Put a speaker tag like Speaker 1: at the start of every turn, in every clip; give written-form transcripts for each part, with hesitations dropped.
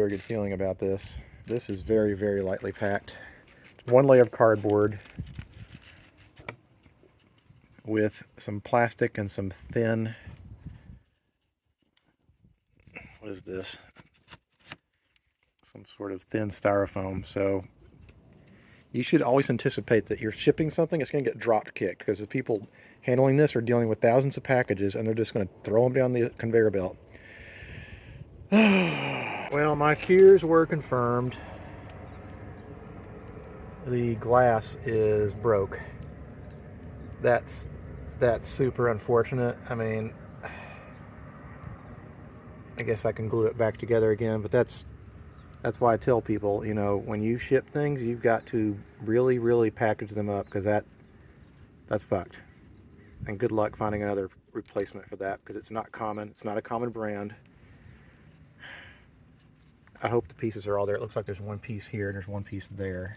Speaker 1: very good feeling about this. This is very, very lightly packed. It's one layer of cardboard with some plastic and some thin, what is this? Some sort of thin styrofoam. So you should always anticipate that you're shipping something, it's going to get drop kicked, because the people handling this are dealing with thousands of packages and they're just going to throw them down the conveyor belt. Well, my fears were confirmed. The glass is broke. That's super unfortunate. I mean, I guess I can glue it back together again, but that's why I tell people, you know, when you ship things, you've got to really, really package them up, because that's fucked. And good luck finding another replacement for that, because it's not common. It's not a common brand. I hope the pieces are all there. It looks like there's one piece here and there's one piece there.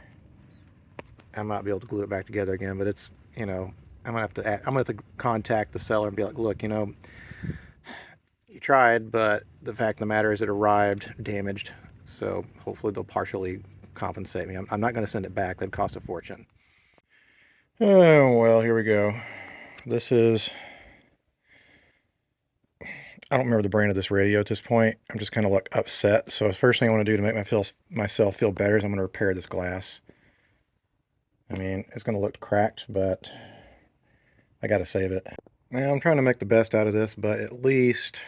Speaker 1: I might be able to glue it back together again, but it's, you know, I'm gonna have to contact the seller and be like, look, you know, you tried, but the fact of the matter is it arrived damaged. So hopefully they'll partially compensate me. I'm not going to send it back. That'd cost a fortune. Oh, well, here we go. This is, I don't remember the brand of this radio at this point. I'm just kind of like upset. So the first thing I want to do to make myself feel better is I'm going to repair this glass. I mean, it's going to look cracked, but I got to save it. Now, I'm trying to make the best out of this, but at least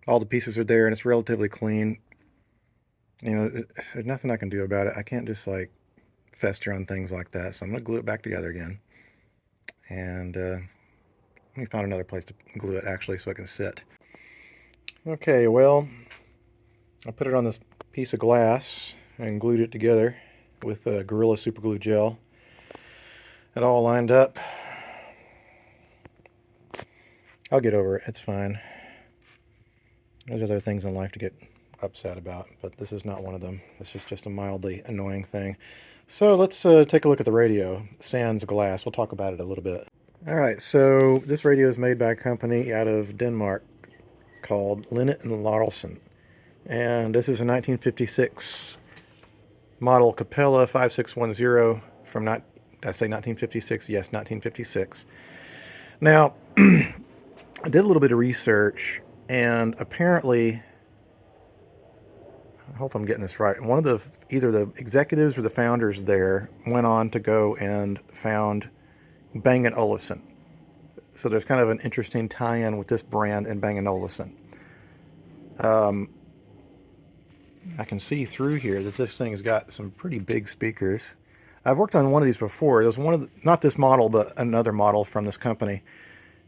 Speaker 1: all the pieces are there and it's relatively clean. You know, there's nothing I can do about it. I can't just like fester on things like that. So I'm going to glue it back together again. And let me find another place to glue it actually so it can sit. Okay, well, I put it on this piece of glass and glued it together with Gorilla Super Glue Gel. It all lined up. I'll get over it. It's fine. There's other things in life to get upset about, but this is not one of them. This is just a mildly annoying thing. So let's take a look at the radio, sans glass. We'll talk about it a little bit. All right, so this radio is made by a company out of Denmark called Linnet and Laursen, and this is a 1956 model Capella 5610 from, did I say 1956? Yes, 1956. Now, I did a little bit of research, and apparently, I hope I'm getting this right, one of either the executives or the founders there went on to go and found Bang & Olufsen. So there's kind of an interesting tie-in with this brand and Bang & Olufsen. I can see through here that this thing has got some pretty big speakers. I've worked on one of these before. It was one of the, not this model, but another model from this company.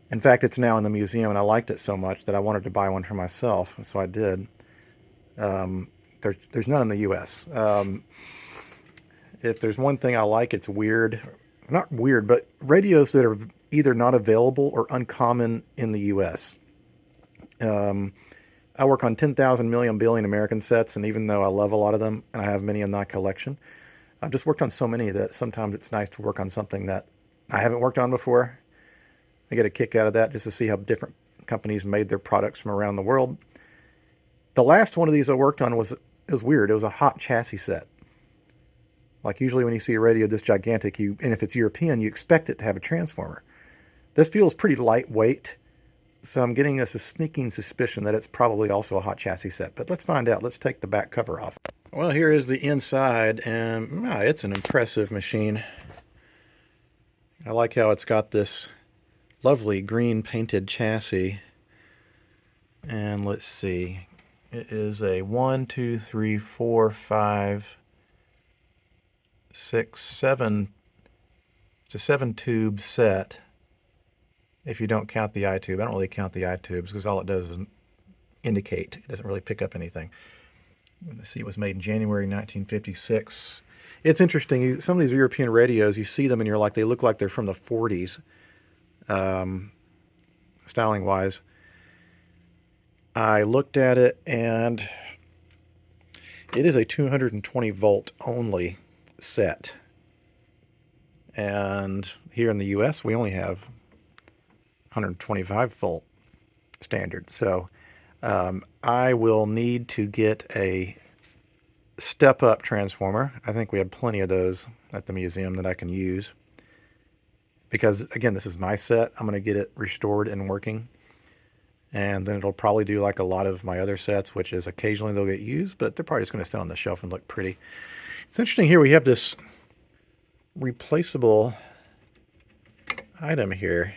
Speaker 1: In fact, it's now in the museum, and I liked it so much that I wanted to buy one for myself, so I did. There's none in the U.S. If there's one thing I like, it's weird. Not weird, but radios that are either not available or uncommon in the U.S. I work on 10,000 million billion American sets, and even though I love a lot of them, and I have many in my collection, I've just worked on so many that sometimes it's nice to work on something that I haven't worked on before. I get a kick out of that just to see how different companies made their products from around the world. The last one of these I worked on was weird. It was a hot chassis set. Like usually when you see a radio this gigantic, and if it's European, you expect it to have a transformer. This feels pretty lightweight, so I'm getting a sneaking suspicion that it's probably also a hot chassis set. But let's find out. Let's take the back cover off. Well, here is the inside, and it's an impressive machine. I like how it's got this lovely green painted chassis. And let's see. It is a 1, 2, 3, 4, 5, 6, 7. It's a 7-tube set. If you don't count the I-tube. I don't really count the I-tubes because all it does is indicate. It doesn't really pick up anything. Let's see, it was made in January 1956. It's interesting. Some of these European radios, you see them and you're like, they look like they're from the 40s, styling-wise. I looked at it, and it is a 220 volt only set. And here in the US, we only have 125 volt standard. So I will need to get a step-up transformer. I think we have plenty of those at the museum that I can use. Because, again, this is my set. I'm going to get it restored and working. And then it'll probably do like a lot of my other sets, which is occasionally they'll get used, but they're probably just going to stay on the shelf and look pretty. It's interesting here, we have this replaceable item here.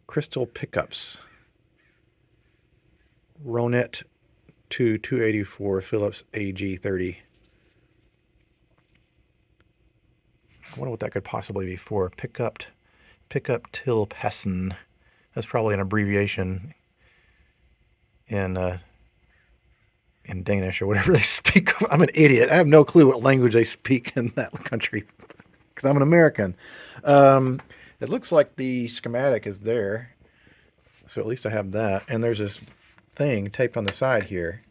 Speaker 1: Crystal pickups. Ronet 284 Phillips AG30. I wonder what that could possibly be for. Pickup till Passen. That's probably an abbreviation in Danish or whatever they speak. I'm an idiot. I have no clue what language they speak in that country because I'm an American. It looks like the schematic is there, so at least I have that. And there's this thing taped on the side here.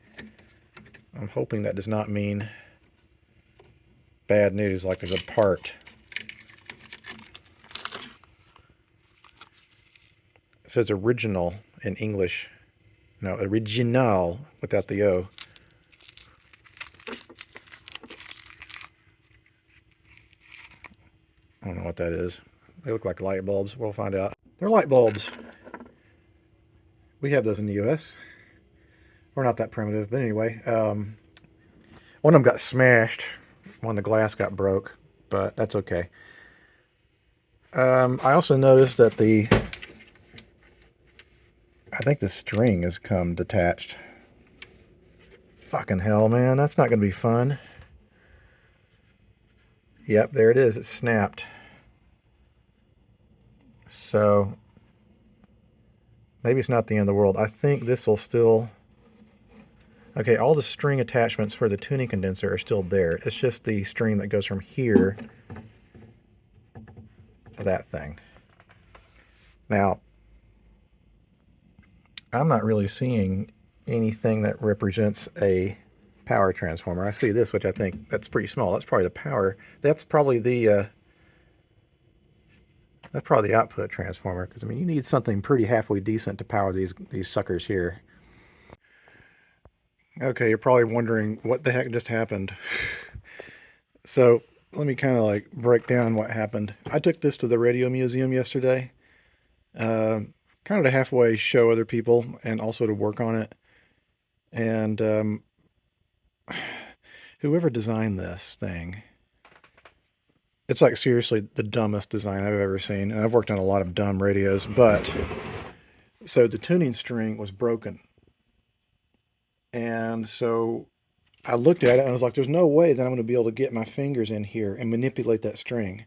Speaker 1: I'm hoping that does not mean bad news, like there's a part. It says original in English. No, original without the O. I don't know what that is. They look like light bulbs. We'll find out. They're light bulbs. We have those in the U.S. We're not that primitive, but anyway. One of them got smashed when the glass got broke, but that's okay. I also noticed that I think the string has come detached. Fucking hell, man. That's not going to be fun. Yep, there it is. It snapped. So, maybe it's not the end of the world. I think this will still... Okay, all the string attachments for the tuning condenser are still there. It's just the string that goes from here to that thing. Now, I'm not really seeing anything that represents a power transformer. I see this, which I think that's pretty small. That's probably the power. That's probably the output transformer. Because I mean, you need something pretty halfway decent to power these suckers here. Okay, you're probably wondering what the heck just happened. So let me kind of like break down what happened. I took this to the radio museum yesterday. Kind of to halfway show other people and also to work on it. And whoever designed this thing, it's like seriously the dumbest design I've ever seen. And I've worked on a lot of dumb radios, but so the tuning string was broken. And so I looked at it and I was like, there's no way that I'm going to be able to get my fingers in here and manipulate that string.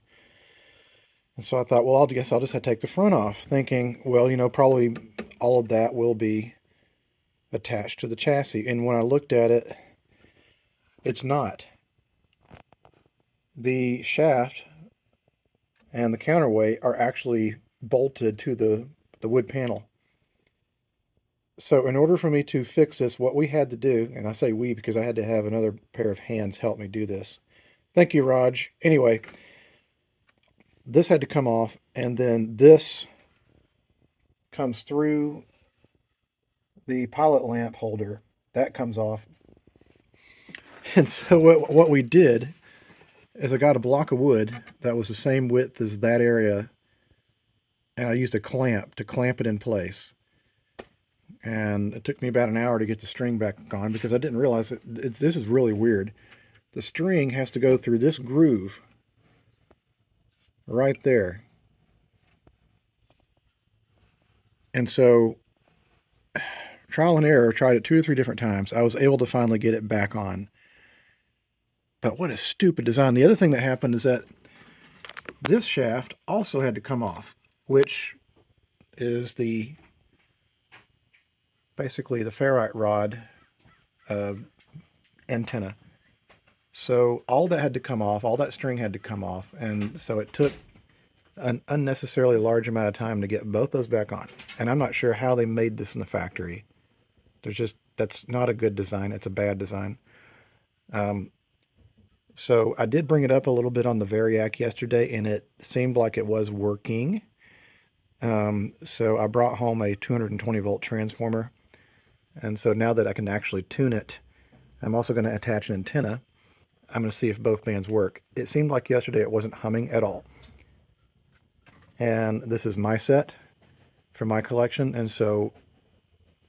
Speaker 1: And so I thought, well, I guess I'll just have to take the front off, thinking, well, you know, probably all of that will be attached to the chassis. And when I looked at it, it's not. The shaft and the counterweight are actually bolted to the wood panel. So in order for me to fix this, what we had to do, and I say we because I had to have another pair of hands help me do this. Thank you, Raj. Anyway, this had to come off, and then this comes through the pilot lamp holder. That comes off. And so what we did is I got a block of wood that was the same width as that area, and I used a clamp to clamp it in place. And it took me about an hour to get the string back on because I didn't realize this is really weird. The string has to go through this groove right there. And so, trial and error, tried it 2 or 3 different times. I was able to finally get it back on. But what a stupid design. The other thing that happened is that this shaft also had to come off, which is basically the ferrite rod antenna. So all that had to come off, all that string had to come off, and so it took an unnecessarily large amount of time to get both those back on. And I'm not sure how they made this in the factory. That's not a good design. It's a bad design. So I did bring it up a little bit on the Variac yesterday, and it seemed like it was working. So I brought home a 220 volt transformer, and so now that I can actually tune it, I'm also going to attach an antenna. I'm going to see if both bands work. It seemed like yesterday it wasn't humming at all. And this is my set for my collection, and so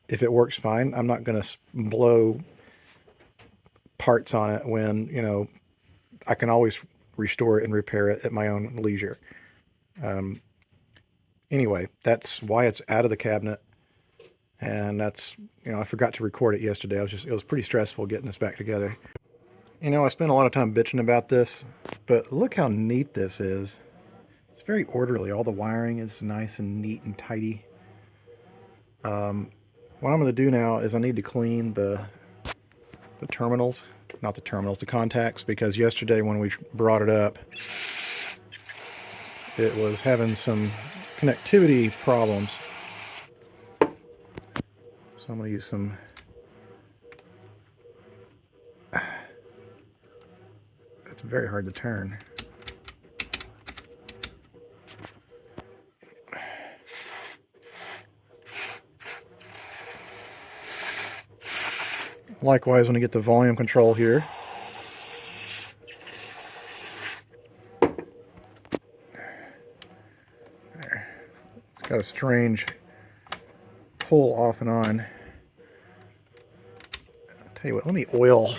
Speaker 1: if it works fine, I'm not going to blow parts on it when, you know, I can always restore it and repair it at my own leisure. Anyway, that's why it's out of the cabinet. And that's, you know, I forgot to record it yesterday. It was pretty stressful getting this back together. You know, I spent a lot of time bitching about this, but look how neat this is. It's very orderly. All the wiring is nice and neat and tidy. What I'm going to do now is I need to clean the terminals, not the terminals, the contacts, because yesterday when we brought it up, it was having some connectivity problems. So I'm going to use some it's very hard to turn. Likewise, when I get the volume control here, it's got a strange pull off and on. I'll tell you what, let me oil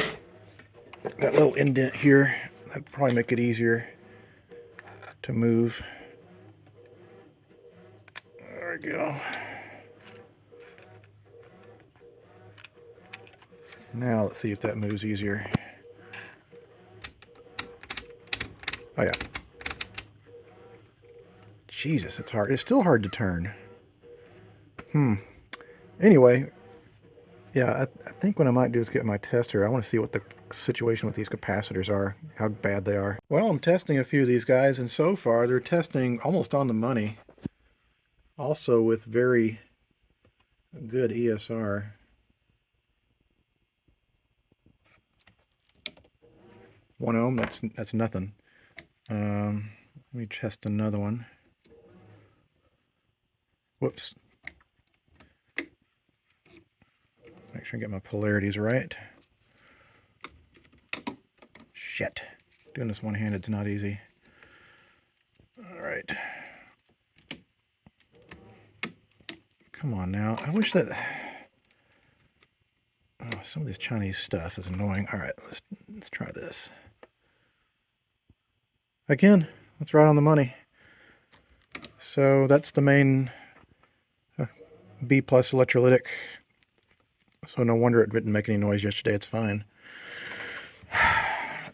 Speaker 1: that little indent here. That'd probably make it easier to move. There we go. Now let's see if that moves easier. Oh yeah. Jesus, it's hard. It's still hard to turn. Anyway, yeah, I think what I might do is get my tester. I want to see what the situation with these capacitors are, how bad they are. Well, I'm testing a few of these guys, and so far they're testing almost on the money. Also with very good ESR. One ohm, that's nothing. Let me test another one. Whoops. Make sure I get my polarities right. Shit. Doing this one-handed's not easy. Alright. Come on now. I wish that... Oh, some of this Chinese stuff is annoying. Alright, let's try this. Again, that's right on the money. So that's the main B plus electrolytic. So no wonder it didn't make any noise yesterday. It's fine.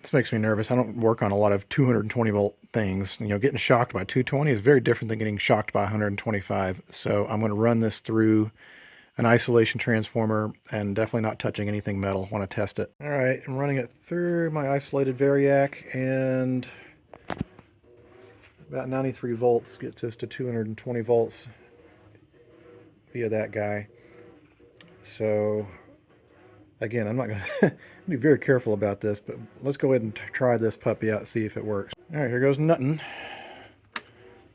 Speaker 1: This makes me nervous. I don't work on a lot of 220 volt things. You know, getting shocked by 220 is very different than getting shocked by 125. So I'm going to run this through an isolation transformer and definitely not touching anything metal. I want to test it. All right, I'm running it through my isolated variac, and about 93 volts gets us to 220 volts via that guy. So again, I'm not going to be very careful about this, but let's go ahead and try this puppy out and see if it works. All right, here goes nothing. I'm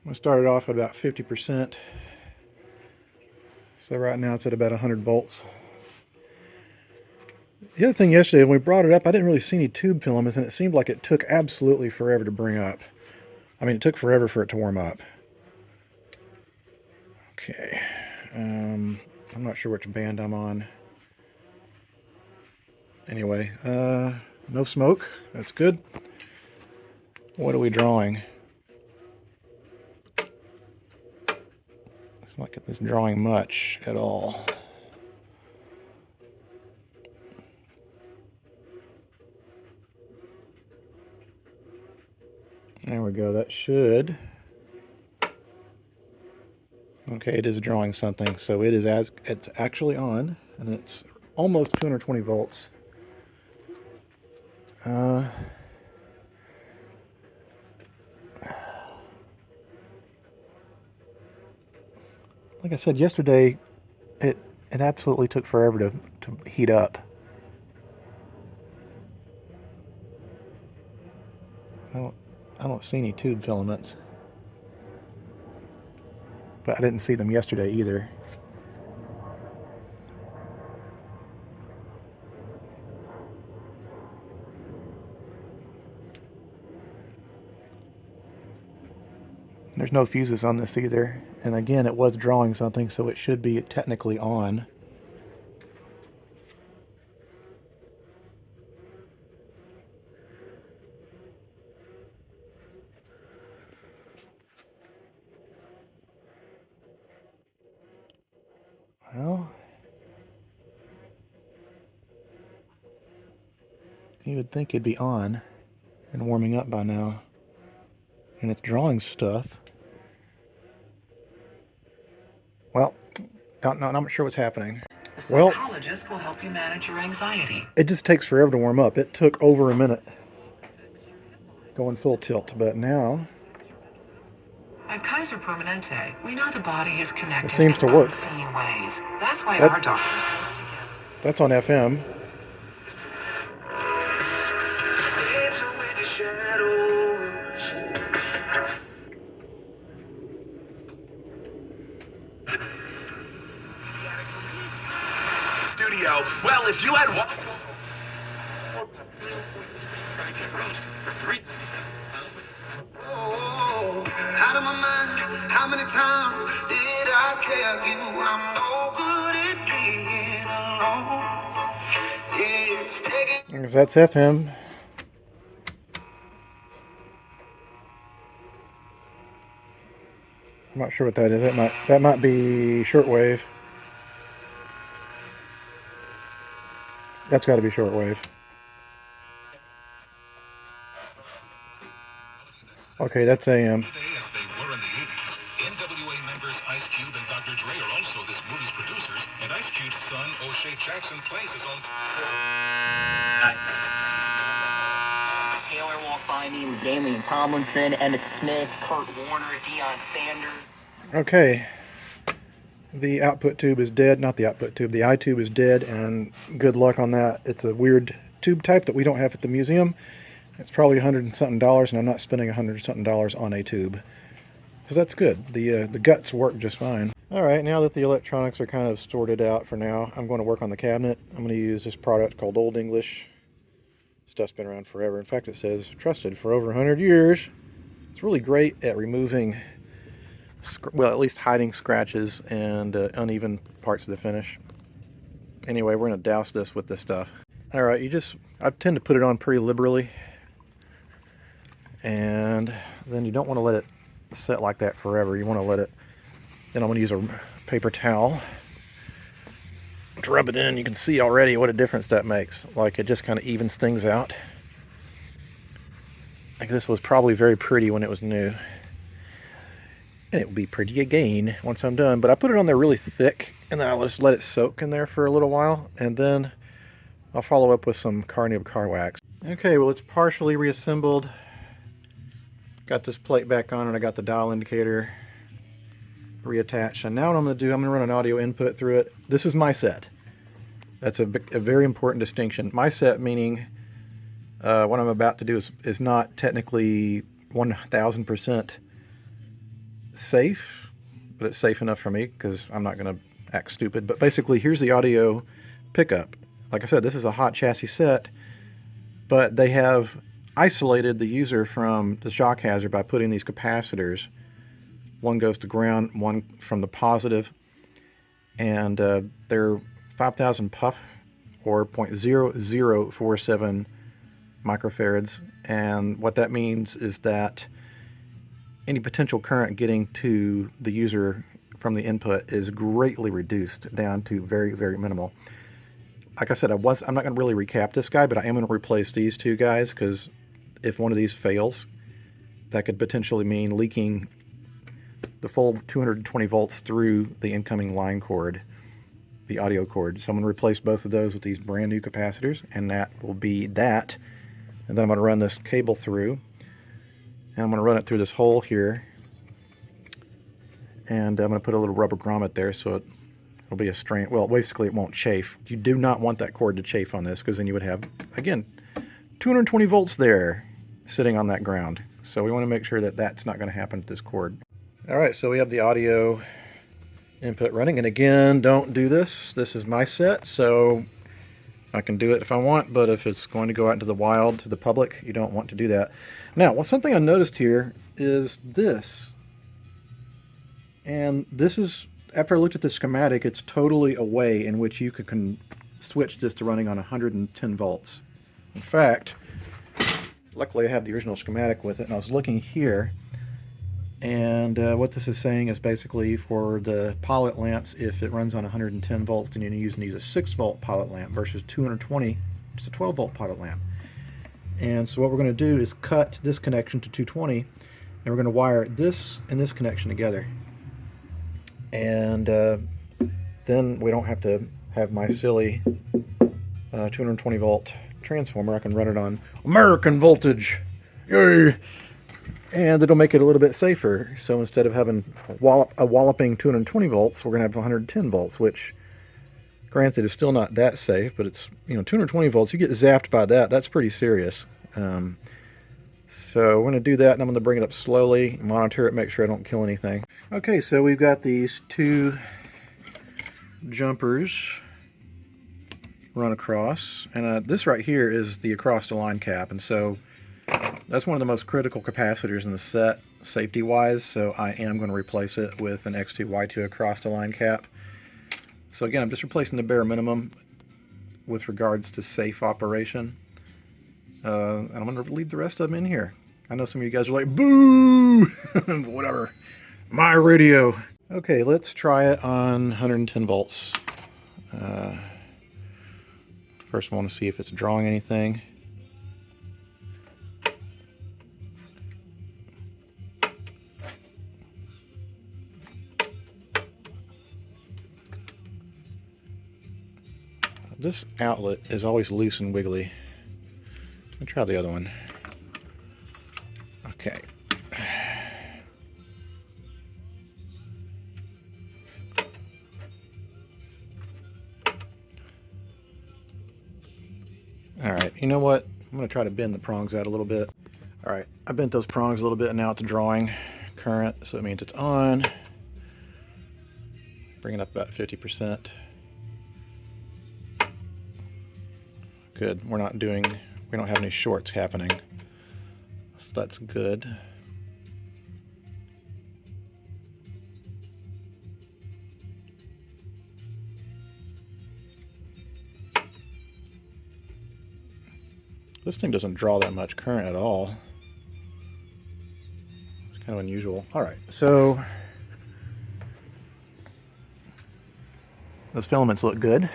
Speaker 1: going to start it off at about 50%. So right now it's at about 100 volts. The other thing yesterday, when we brought it up, I didn't really see any tube filaments, and it seemed like it took absolutely forever to bring up. I mean, it took forever for it to warm up. Okay. I'm not sure which band I'm on. Anyway, no smoke. That's good. What are we drawing? It's not like it's drawing much at all. There we go. That should... Okay, it is drawing something, so it's actually on, and it's almost 220 volts. Like I said yesterday, it absolutely took forever to heat up. I don't see any tube filaments. but I didn't see them yesterday either. There's no fuses on this either. And again, it was drawing something, so it should be technically on. Well, you would think it'd be on and warming up by now. And it's drawing stuff. Well, not sure what's happening. Well,
Speaker 2: psychologist will help you manage your anxiety.
Speaker 1: It just takes forever to warm up. It took over a minute going full tilt, but now
Speaker 2: At Kaiser Permanente, we know the body is connected
Speaker 1: it seems to
Speaker 2: in
Speaker 1: work.
Speaker 2: unseen ways. That's why our doctors work together.
Speaker 1: That's on FM.
Speaker 2: Studio. Well, if you had one. Oh, out of my mind. How many times did I tell you I'm no good at being alone? It's taking.
Speaker 1: That's FM. I'm not sure what that is. That might be shortwave. That's got to be shortwave. Okay, that's AM.
Speaker 3: As they were in the 80s, NWA members Ice Cube and Dr. Dre are also this movie's producers, and Ice Cube's son, O'Shea Jackson, plays his own.
Speaker 4: Taylor walked by me with Damian Tomlinson, Emmitt Smith, Kurt Warner, Deion Sanders.
Speaker 1: Okay. The output tube is dead. Not the output tube. The eye tube is dead, and good luck on that. It's a weird tube type that we don't have at the museum. It's probably $100 and something, and I'm not spending $100 and something on a tube. So that's good. The guts work just fine. All right, now that the electronics are kind of sorted out for now, I'm going to work on the cabinet. I'm going to use this product called Old English. Stuff's been around forever. In fact, it says trusted for over 100 years. It's really great at removing, well, at least hiding scratches and uneven parts of the finish. Anyway, we're going to douse this with this stuff. All right, I tend to put it on pretty liberally. And then you don't want to let it set like that forever. You want to let it, then I'm going to use a paper towel to rub it in. You can see already what a difference that makes. Like, it just kind of evens things out. Like, this was probably very pretty when it was new. And it will be pretty again once I'm done. But I put it on there really thick, and then I'll just let it soak in there for a little while, and then I'll follow up with some carnib car wax. Okay, well, it's partially reassembled. Got this plate back on, and I got the dial indicator reattached. And now what I'm going to do, I'm going to run an audio input through it. This is my set. That's a very important distinction. My set meaning what I'm about to do is not technically 1000% safe, but it's safe enough for me because I'm not going to act stupid. But basically, here's the audio pickup. Like I said, this is a hot chassis set, but they have isolated the user from the shock hazard by putting these capacitors. One goes to ground, one from the positive, and they're 5,000 puff or 0.0047 microfarads. And what that means is that any potential current getting to the user from the input is greatly reduced down to very, very minimal. Like I said, I'm not going to really recap this guy, but I am going to replace these two guys because if one of these fails, that could potentially mean leaking the full 220 volts through the incoming line cord, the audio cord. So I'm going to replace both of those with these brand new capacitors, and that will be that. And then I'm going to run this cable through, and I'm going to run it through this hole here, and I'm going to put a little rubber grommet there so it'll be a strain. Well, basically it won't chafe. You do not want that cord to chafe on this because then you would have, again, 220 volts there sitting on that ground. So we want to make sure that that's not going to happen to this cord. All right, so we have the audio Input running, and again, don't do this. This is my set, so I can do it if I want, but if it's going to go out into the wild to the public, you don't want to do that. Now, well, something I noticed here is this. And this is, after I looked at the schematic, it's totally a way in which you can switch this to running on 110 volts. In fact, luckily I have the original schematic with it, and I was looking here, and what this is saying is basically for the pilot lamps, if it runs on 110 volts, then you need to use a 6 volt pilot lamp versus 220, just a 12 volt pilot lamp. And so what we're going to do is cut this connection to 220, and we're going to wire this and this connection together. And then we don't have to have my silly 220 volt transformer. I can run it on American voltage. Yay! And it'll make it a little bit safer. So instead of having a walloping 220 volts, we're going to have 110 volts, which, granted, is still not that safe, but it's, 220 volts, you get zapped by that. That's pretty serious. So we're going to do that, and I'm going to bring it up slowly, monitor it, make sure I don't kill anything. Okay, so we've got these two jumpers run across, and this right here is the across the line cap, and so that's one of the most critical capacitors in the set, safety-wise, so I am going to replace it with an X2Y2 across the line cap. So again, I'm just replacing the bare minimum with regards to safe operation. And I'm going to leave the rest of them in here. I know some of you guys are like, boo! Whatever. My radio. Okay, let's try it on 110 volts. First I want to see if it's drawing anything. This outlet is always loose and wiggly. Let's try the other one. Okay. Alright, you know what? I'm going to try to bend the prongs out a little bit. Alright, I bent those prongs a little bit, and now it's drawing current, so it means it's on. Bring it up about 50%. Good, we don't have any shorts happening. So that's good. This thing doesn't draw that much current at all. It's kind of unusual. Alright, so those filaments look good.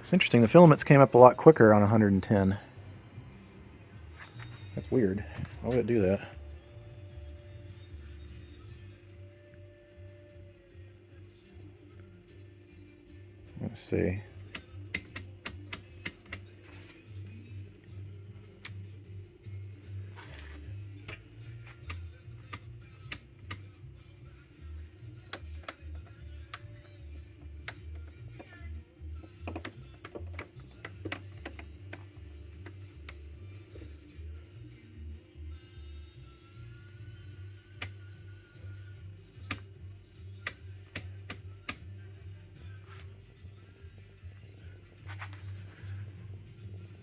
Speaker 1: It's interesting, the filaments came up a lot quicker on 110. That's weird. Why would it do that? Let's see.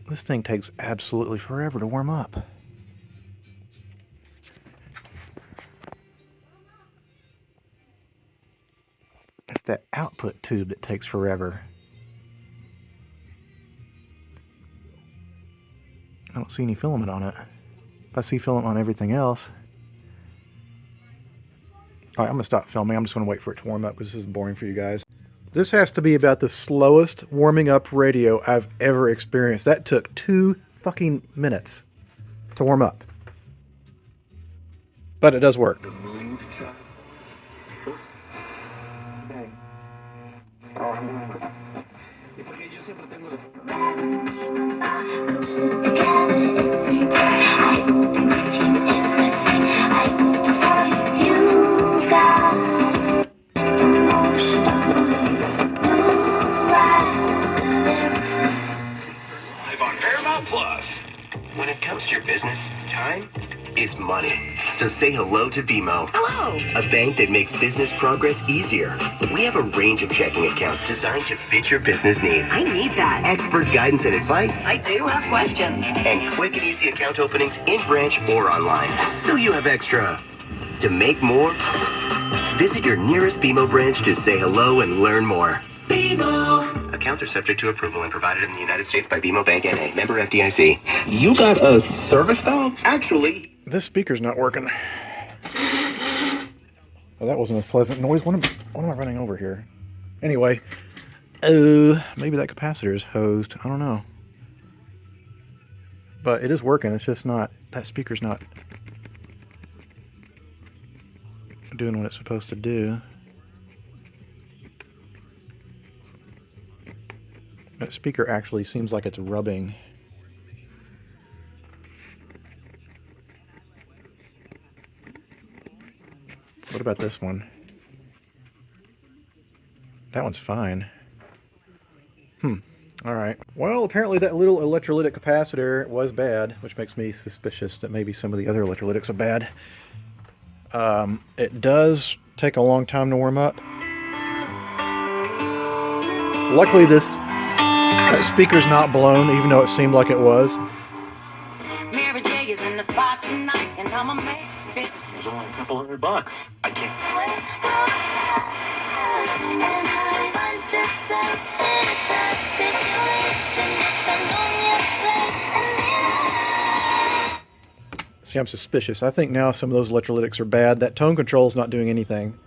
Speaker 1: This thing takes absolutely forever to warm up. It's that output tube that takes forever. I don't see any filament on it. If I see filament on everything else. Alright, I'm going to stop filming. I'm just going to wait for it to warm up because this is boring for you guys. This has to be about the slowest warming up radio I've ever experienced. That took 2 fucking minutes to warm up. But it does work.
Speaker 2: Live on Paramount Plus. When it comes to your business, time is money. So say hello to BMO.
Speaker 5: Hello.
Speaker 2: A bank that makes business progress easier. We have a range of checking accounts designed to fit your business needs.
Speaker 5: I need that.
Speaker 2: Expert guidance and advice.
Speaker 5: I do have questions.
Speaker 2: And quick and easy account openings in branch or online. So you have extra. To make more, visit your nearest BMO branch to say hello and learn more. BMO. Accounts are subject to approval and provided in the United States by BMO Bank N.A. Member FDIC.
Speaker 3: You got a service dog?
Speaker 2: Actually,
Speaker 1: This speaker's not working. Oh, that wasn't as pleasant noise. What am I running over here? Anyway, maybe that capacitor is hosed. I don't know. But it is working. It's just not, that speaker's not doing what it's supposed to do. That speaker actually seems like it's rubbing. What about this one? That one's fine. Alright. Well, apparently that little electrolytic capacitor was bad, which makes me suspicious that maybe some of the other electrolytics are bad. It does take a long time to warm up. Luckily that speaker's not blown, even though it seemed like it was.
Speaker 4: Mary J is in the spot tonight, and I'm a man.
Speaker 3: There's only a couple $100. I can't.
Speaker 1: See, I'm suspicious. I think now some of those electrolytics are bad. That tone control is not doing anything.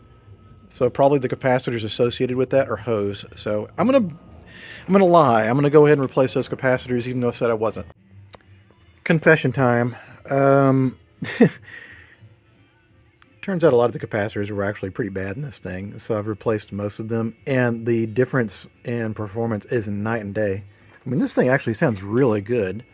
Speaker 1: So probably the capacitors associated with that are hosed. So I'm gonna lie. I'm gonna go ahead and replace those capacitors, even though I said I wasn't. Confession time. Turns out a lot of the capacitors were actually pretty bad in this thing, so I've replaced most of them, and the difference in performance is night and day. I mean, this thing actually sounds really good.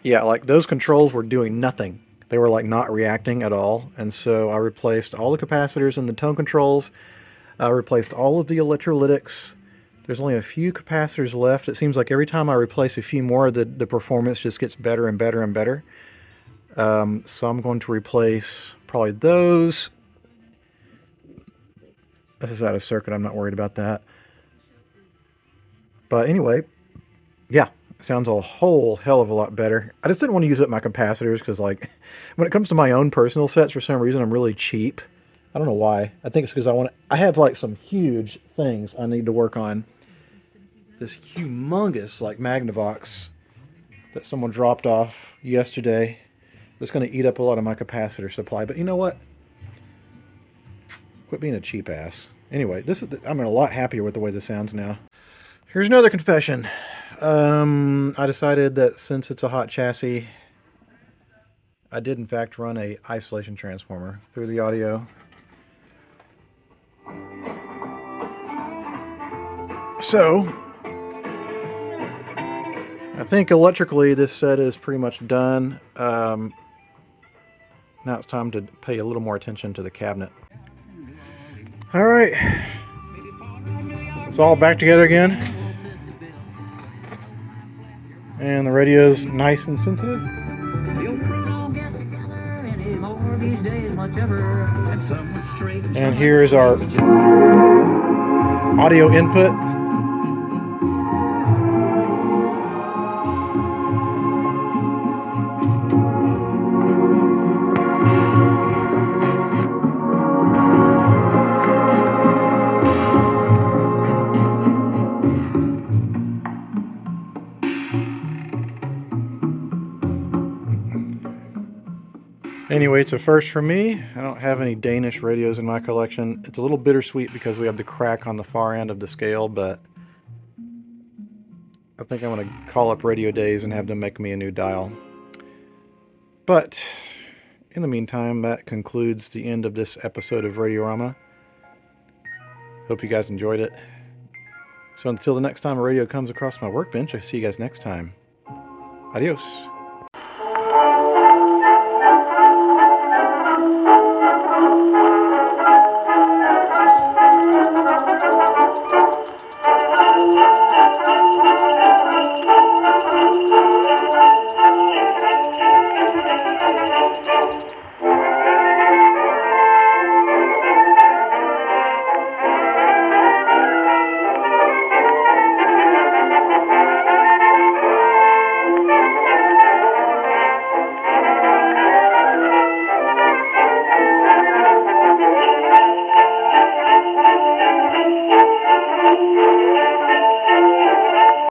Speaker 1: Yeah, like those controls were doing nothing. They were like not reacting at all. And so I replaced all the capacitors and the tone controls. I replaced all of the electrolytics. There's only a few capacitors left. It seems like every time I replace a few more, the performance just gets better and better and better. So I'm going to replace probably those. This is out of circuit. I'm not worried about that. But anyway, yeah. Sounds a whole hell of a lot better. I just didn't want to use up my capacitors because, like, when it comes to my own personal sets, for some reason, I'm really cheap. I don't know why. I think it's because I have, like, some huge things I need to work on. This humongous, like, Magnavox that someone dropped off yesterday that's going to eat up a lot of my capacitor supply. But you know what? Quit being a cheap ass. Anyway, I'm a lot happier with the way this sounds now. Here's another confession. I decided that since it's a hot chassis, I did in fact run a isolation transformer through the audio. So, I think electrically this set is pretty much done. Now it's time to pay a little more attention to the cabinet. Alright, it's all back together again. And the radio's nice and sensitive. And here's our audio input. Anyway, it's a first for me. I don't have any Danish radios in my collection. It's a little bittersweet because we have the crack on the far end of the scale, but I think I'm going to call up Radio Days and have them make me a new dial. But in the meantime, that concludes the end of this episode of Radiorama. Hope you guys enjoyed it. So until the next time a radio comes across my workbench, I see you guys next time. Adios.